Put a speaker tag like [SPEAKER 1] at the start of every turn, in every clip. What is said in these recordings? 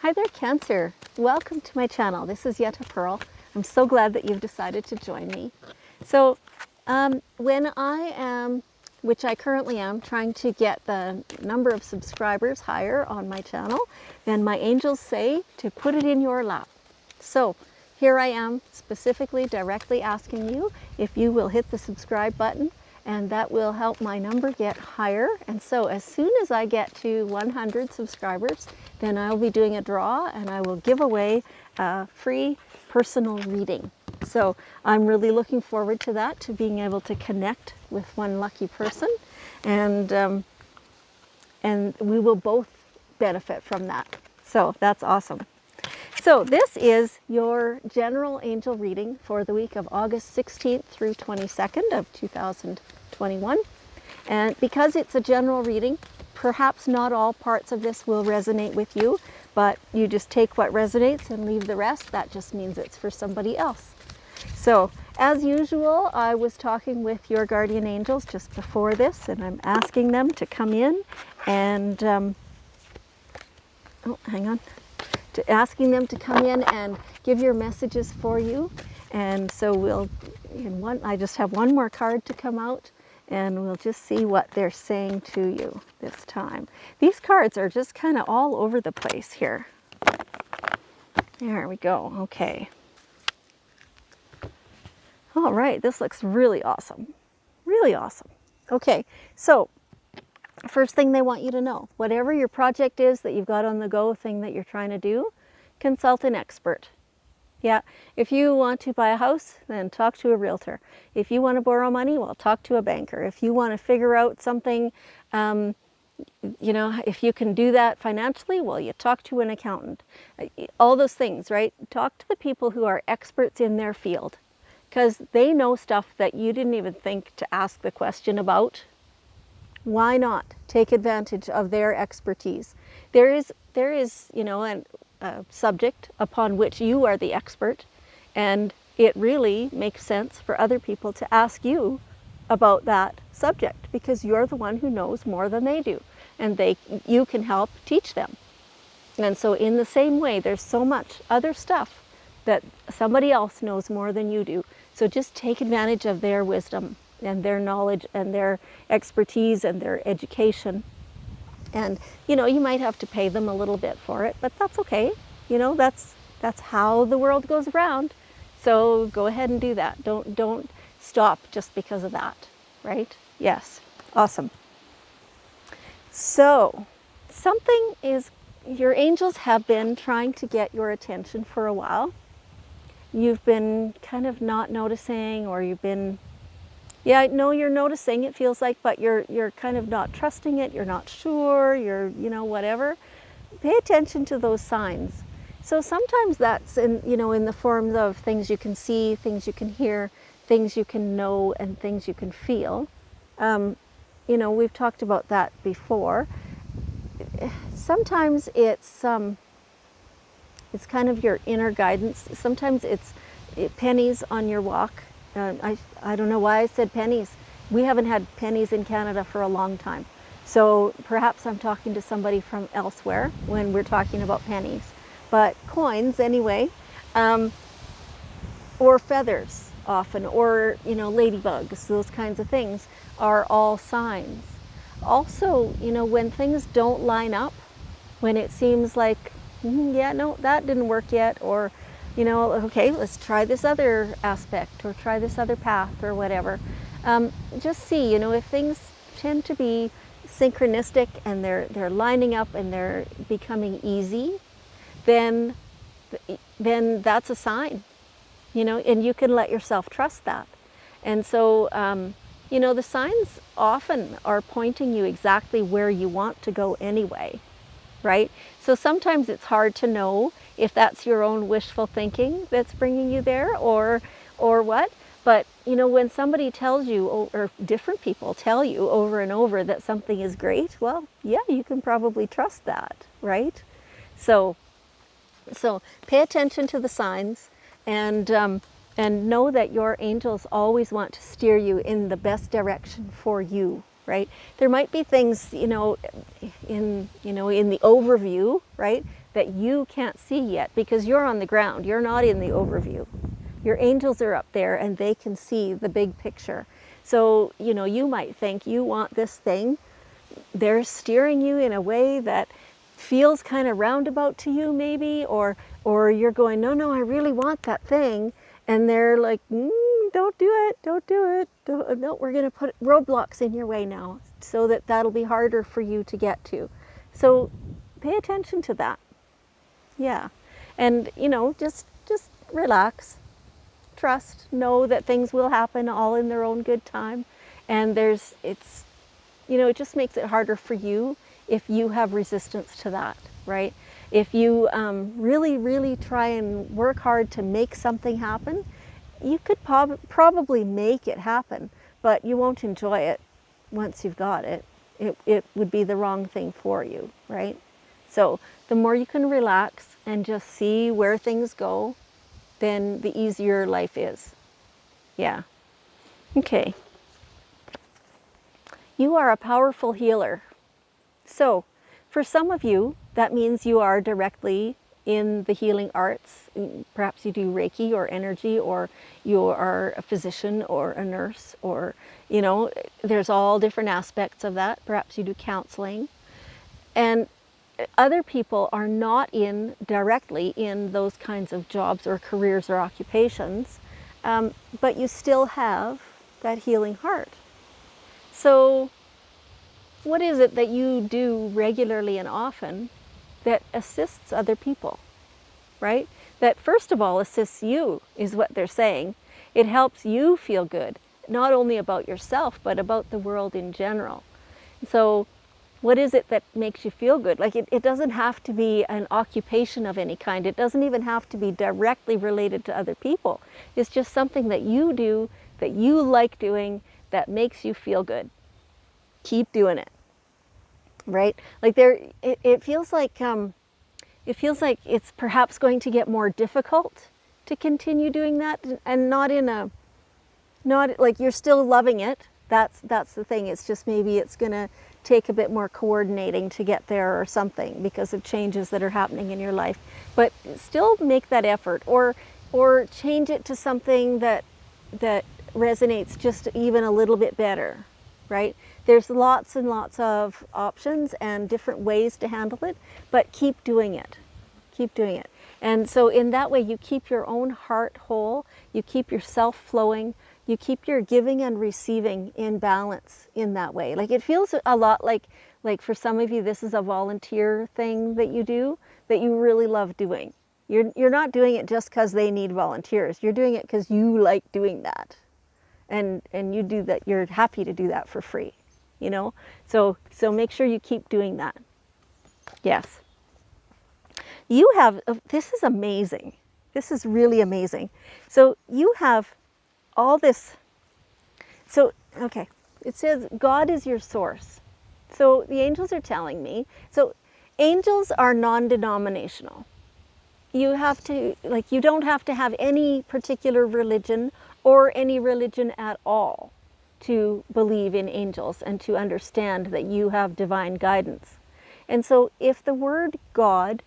[SPEAKER 1] Hi there, Cancer. Welcome to my channel. This is Yetta Pearl. I'm so glad that you've decided to join me. So when I am, which I currently am, trying to get the number of subscribers higher on my channel, then my angels say to put it in your lap. So here I am specifically directly asking you if you will hit the subscribe button, and that will help my number get higher. And so as soon as I get to 100 subscribers, then I'll be doing a draw and I will give away a free personal reading. So I'm really looking forward to that, to being able to connect with one lucky person, and we will both benefit from that. So that's awesome. So this is your general angel reading for the week of August 16th through 22nd of 2021. And because it's a general reading, perhaps not all parts of this will resonate with you, but you just take what resonates and leave the rest. That just means it's for somebody else. So as usual, I was talking with your guardian angels just before this, and I'm asking them to come in and, asking them to come in and give your messages for you. And so I just have one more card to come out, and we'll just see what they're saying to you this time. These cards are just kind of all over the place here. There we go. Okay. All right, this looks really awesome. Really awesome. Okay, so first thing they want you to know, whatever your project is that you've got on the go, thing that you're trying to do, consult an expert. Yeah, if you want to buy a house, then talk to a realtor. If you want to borrow money, well, talk to a banker. If you want to figure out something, if you can do that financially, well, you talk to an accountant. All those things, right? Talk to the people who are experts in their field, because they know stuff that you didn't even think to ask the question about. Why not take advantage of their expertise? There is a subject upon which you are the expert, and it really makes sense for other people to ask you about that subject, because you're the one who knows more than they do, and you can help teach them. And so in the same way, there's so much other stuff that somebody else knows more than you do. So just take advantage of their wisdom and their knowledge and their expertise and their education. And you might have to pay them a little bit for it, but that's okay. That's how the world goes around. So go ahead and do that. Don't stop just because of that, right? Yes. Awesome. So your angels have been trying to get your attention for a while. You've been kind of not noticing, or you've been, yeah, no, you're noticing, it feels like, but you're kind of not trusting it, you're not sure, you're, whatever. Pay attention to those signs. So sometimes that's in the forms of things you can see, things you can hear, things you can know, and things you can feel. We've talked about that before. Sometimes it's kind of your inner guidance. Sometimes it's pennies on your walk. I don't know why I said pennies. We haven't had pennies in Canada for a long time. So perhaps I'm talking to somebody from elsewhere when we're talking about pennies. But coins anyway, or feathers often, or ladybugs, those kinds of things are all signs. Also, when things don't line up, when it seems like, yeah, no, that didn't work yet, or okay, let's try this other aspect, or try this other path, or whatever. Just see, if things tend to be synchronistic and they're lining up and they're becoming easy, then that's a sign, and you can let yourself trust that. And so, the signs often are pointing you exactly where you want to go anyway, right? So sometimes it's hard to know if that's your own wishful thinking that's bringing you there, or what. But when somebody tells you, or different people tell you over and over that something is great, well, yeah, you can probably trust that, right? So pay attention to the signs, and know that your angels always want to steer you in the best direction for you, right? There might be things, in the overview, right, that you can't see yet because you're on the ground. You're not in the overview. Your angels are up there and they can see the big picture. So, you know, you might think you want this thing. They're steering you in a way that feels kind of roundabout to you maybe, or you're going, no, I really want that thing. And they're like, don't do it, don't do it. No, we're going to put roadblocks in your way now so that that'll be harder for you to get to. So pay attention to that. Yeah. And, you know, just relax, trust, know that things will happen all in their own good time. And it's, you know, it just makes it harder for you if you have resistance to that, right? If you really try and work hard to make something happen, you could probably make it happen, but you won't enjoy it once you've got it. It would be the wrong thing for you, right? So the more you can relax and just see where things go, then the easier life is. Yeah. Okay. You are a powerful healer. So for some of you, that means you are directly in the healing arts. Perhaps you do Reiki or energy, or you are a physician or a nurse, or, you know, there's all different aspects of that. Perhaps you do counseling. And other people are not directly in those kinds of jobs or careers or occupations, but you still have that healing heart. So what is it that you do regularly and often that assists other people, right? That first of all assists you, is what they're saying. It helps you feel good, not only about yourself, but about the world in general. So what is it that makes you feel good? Like it doesn't have to be an occupation of any kind. It doesn't even have to be directly related to other people. It's just something that you do, that you like doing, that makes you feel good. Keep doing it, right? Like it feels like it's perhaps going to get more difficult to continue doing that, and not like you're still loving it. That's the thing. It's just maybe it's going to take a bit more coordinating to get there or something because of changes that are happening in your life. But still make that effort, or change it to something that resonates just even a little bit better, right? There's lots and lots of options and different ways to handle it, but keep doing it. Keep doing it. And so in that way, you keep your own heart whole, you keep yourself flowing, you keep your giving and receiving in balance in that way. Like it feels a lot like for some of you, this is a volunteer thing that you do that you really love doing. You're not doing it just because they need volunteers. You're doing it because you like doing that. And you do that, you're happy to do that for free, you know? So make sure you keep doing that. Yes. You have, this is amazing. This is really amazing. So you have all this. So, okay, it says God is your source. So the angels are telling me, so angels are non-denominational. You have to, like, you don't have to have any particular religion or any religion at all to believe in angels and to understand that you have divine guidance. And so if the word God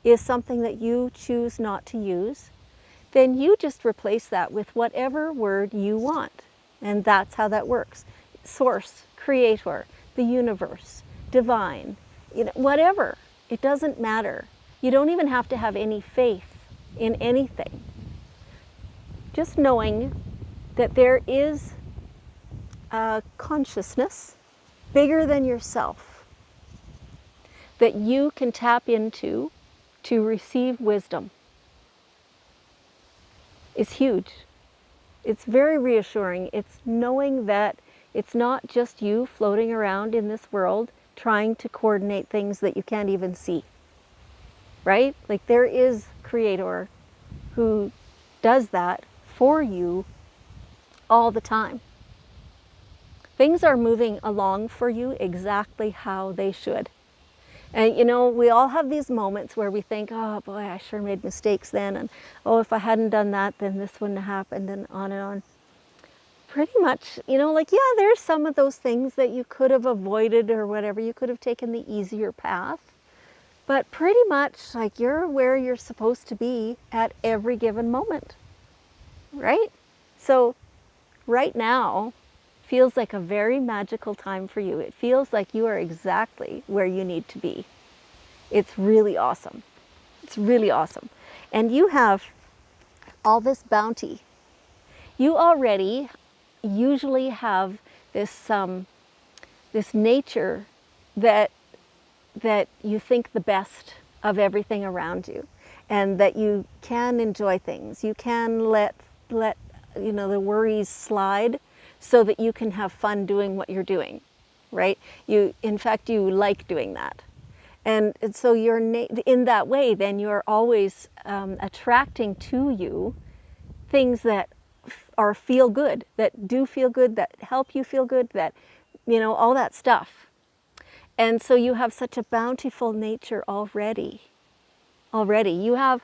[SPEAKER 1] is something that you choose not to use, then you just replace that with whatever word you want. And that's how that works. Source, creator, the universe, divine, you know, whatever. It doesn't matter. You don't even have to have any faith in anything. Just knowing that there is a consciousness bigger than yourself that you can tap into to receive wisdom is huge. It's very reassuring. It's knowing that it's not just you floating around in this world trying to coordinate things that you can't even see, right? Like there is a creator who does that for you all the time. Things are moving along for you exactly how they should. And you know, we all have these moments where we think, oh boy, I sure made mistakes then, and oh, if I hadn't done that, then this wouldn't have happened, and on and on. Pretty much, you know, like, yeah, there's some of those things that you could have avoided or whatever. You could have taken the easier path. but pretty much like you're where you're supposed to be at every given moment, right? So right now feels like a very magical time for you. It feels like you are exactly where you need to be. It's really awesome. It's really awesome. And you have all this bounty. You already usually have this nature that you think the best of everything around you, and that you can enjoy things. You can let the worries slide, so that you can have fun doing what you're doing, right? In fact, you like doing that. And so you're in that way, then you're always attracting to you things that feel good, that do feel good, that help you feel good, that, all that stuff. And so you have such a bountiful nature already. You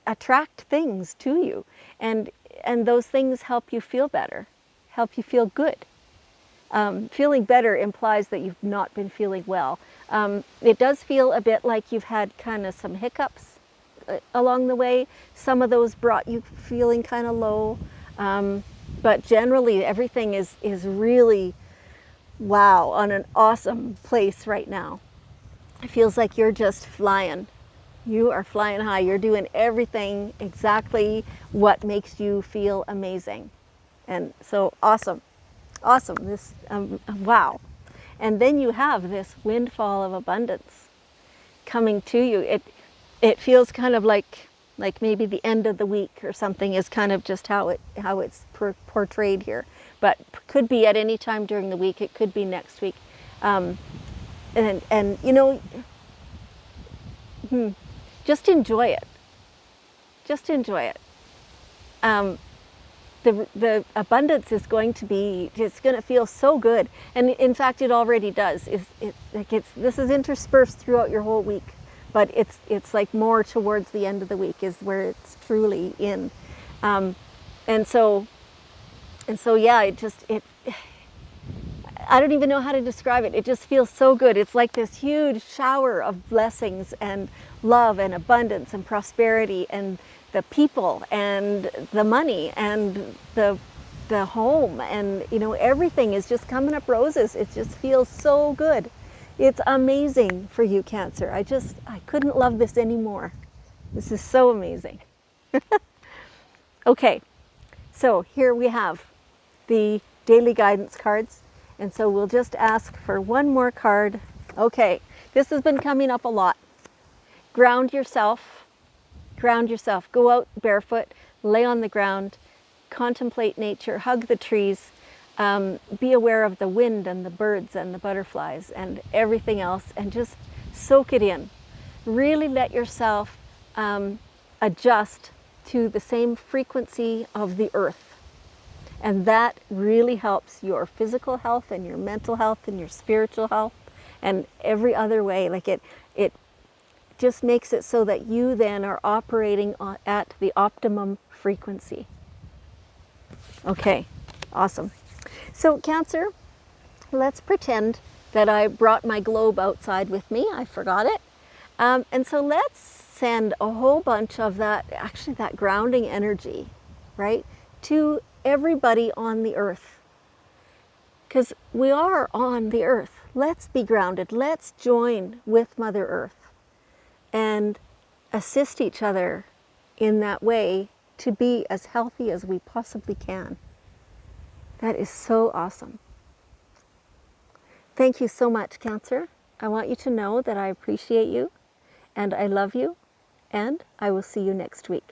[SPEAKER 1] attract things to you, and those things help you feel better, help you feel good. Feeling better implies that you've not been feeling well. It does feel a bit like you've had kind of some hiccups along the way. Some of those brought you feeling kind of low, but generally everything is really, wow, on an awesome place right now. It feels like you're just flying. You are flying high. You're doing everything exactly what makes you feel amazing. And so awesome. Awesome. This, wow. And then you have this windfall of abundance coming to you. It feels kind of like maybe the end of the week or something is kind of just how it's portrayed here. But could be at any time during the week. It could be next week. And just enjoy it. Just enjoy it. The abundance is going to it's going to feel so good, and in fact it already does. This is interspersed throughout your whole week, but it's like more towards the end of the week is where it's truly in, and so yeah, I don't even know how to describe it. It just feels so good. It's like this huge shower of blessings and love and abundance and prosperity, and the people and the money and the home, and everything is just coming up roses. It just feels so good. It's amazing for you, Cancer. I couldn't love this anymore. This is so amazing. Okay, so here we have the daily guidance cards. And so we'll just ask for one more card. Okay, this has been coming up a lot. Ground yourself. Ground yourself. Go out barefoot, lay on the ground, contemplate nature, hug the trees, be aware of the wind and the birds and the butterflies and everything else, and just soak it in. Really let yourself adjust to the same frequency of the earth. And that really helps your physical health and your mental health and your spiritual health and every other way. Like it just makes it so that you then are operating at the optimum frequency. Okay, awesome. So Cancer, let's pretend that I brought my globe outside with me. I forgot it. And so let's send a whole bunch of that grounding energy, right, to everybody on the earth. Because we are on the earth. Let's be grounded. Let's join with Mother Earth and assist each other in that way to be as healthy as we possibly can. That is so awesome. Thank you so much, Cancer. I want you to know that I appreciate you and I love you, and I will see you next week.